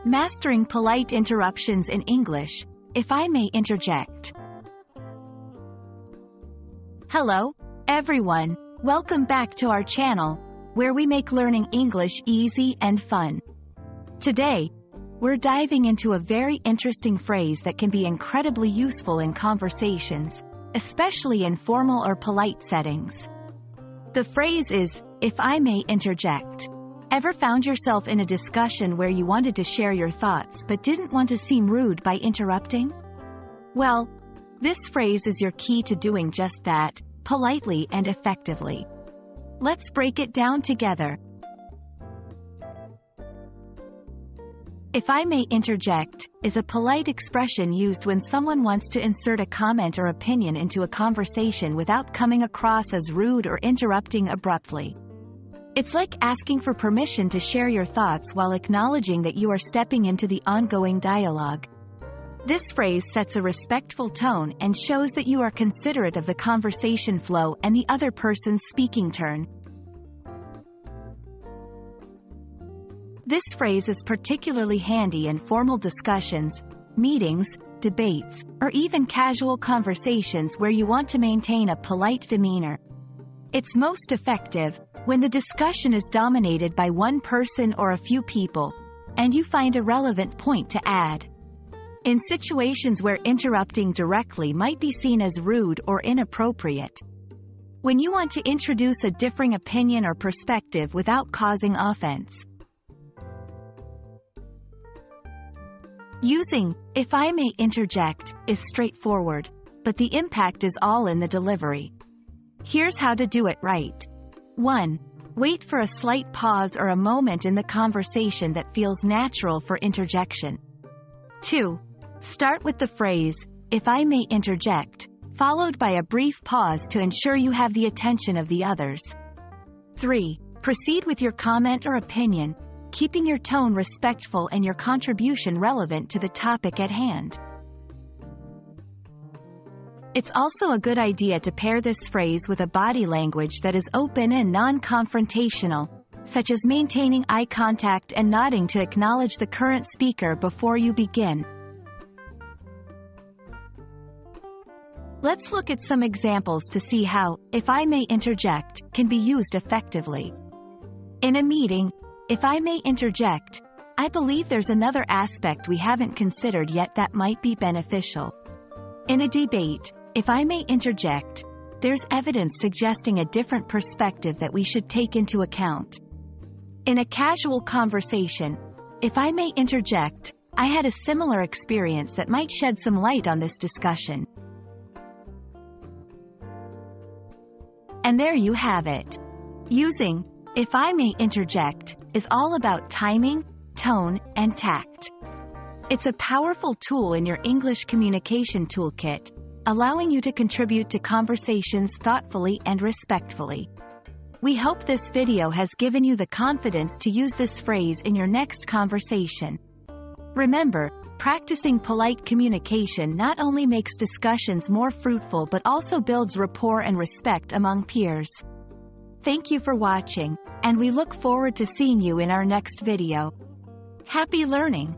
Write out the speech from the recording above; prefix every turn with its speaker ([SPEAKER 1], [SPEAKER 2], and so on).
[SPEAKER 1] Mastering polite interruptions in English, if I may interject. Hello, everyone. Welcome back to our channel, where we make learning English easy and fun. Today, we're diving into a very interesting phrase that can be incredibly useful in conversations, especially in formal or polite settings. The phrase is, if I may interject. Ever found yourself in a discussion where you wanted to share your thoughts but didn't want to seem rude by interrupting? Well, this phrase is your key to doing just that, politely and effectively. Let's break it down together. If I may interject, is a polite expression used when someone wants to insert a comment or opinion into a conversation without coming across as rude or interrupting abruptly. It's like asking for permission to share your thoughts while acknowledging that you are stepping into the ongoing dialogue. This phrase sets a respectful tone and shows that you are considerate of the conversation flow and the other person's speaking turn. This phrase is particularly handy in formal discussions, meetings, debates, or even casual conversations where you want to maintain a polite demeanor. It's most effective when the discussion is dominated by one person or a few people, and you find a relevant point to add. In situations where interrupting directly might be seen as rude or inappropriate. When you want to introduce a differing opinion or perspective without causing offense. Using, if I may interject, is straightforward, but the impact is all in the delivery. Here's how to do it right. 1. Wait for a slight pause or a moment in the conversation that feels natural for interjection. 2. Start with the phrase, if I may interject, followed by a brief pause to ensure you have the attention of the others. 3. Proceed with your comment or opinion, keeping your tone respectful and your contribution relevant to the topic at hand. It's also a good idea to pair this phrase with a body language that is open and non-confrontational, such as maintaining eye contact and nodding to acknowledge the current speaker before you begin. Let's look at some examples to see how, if I may interject, can be used effectively. In a meeting, if I may interject, I believe there's another aspect we haven't considered yet that might be beneficial. In a debate, if I may interject, there's evidence suggesting a different perspective that we should take into account. In a casual conversation, if I may interject, I had a similar experience that might shed some light on this discussion. And there you have it. Using, if I may interject, is all about timing, tone, and tact. It's a powerful tool in your English communication toolkit, allowing you to contribute to conversations thoughtfully and respectfully. We hope this video has given you the confidence to use this phrase in your next conversation. Remember, practicing polite communication not only makes discussions more fruitful but also builds rapport and respect among peers. Thank you for watching, and we look forward to seeing you in our next video. Happy learning!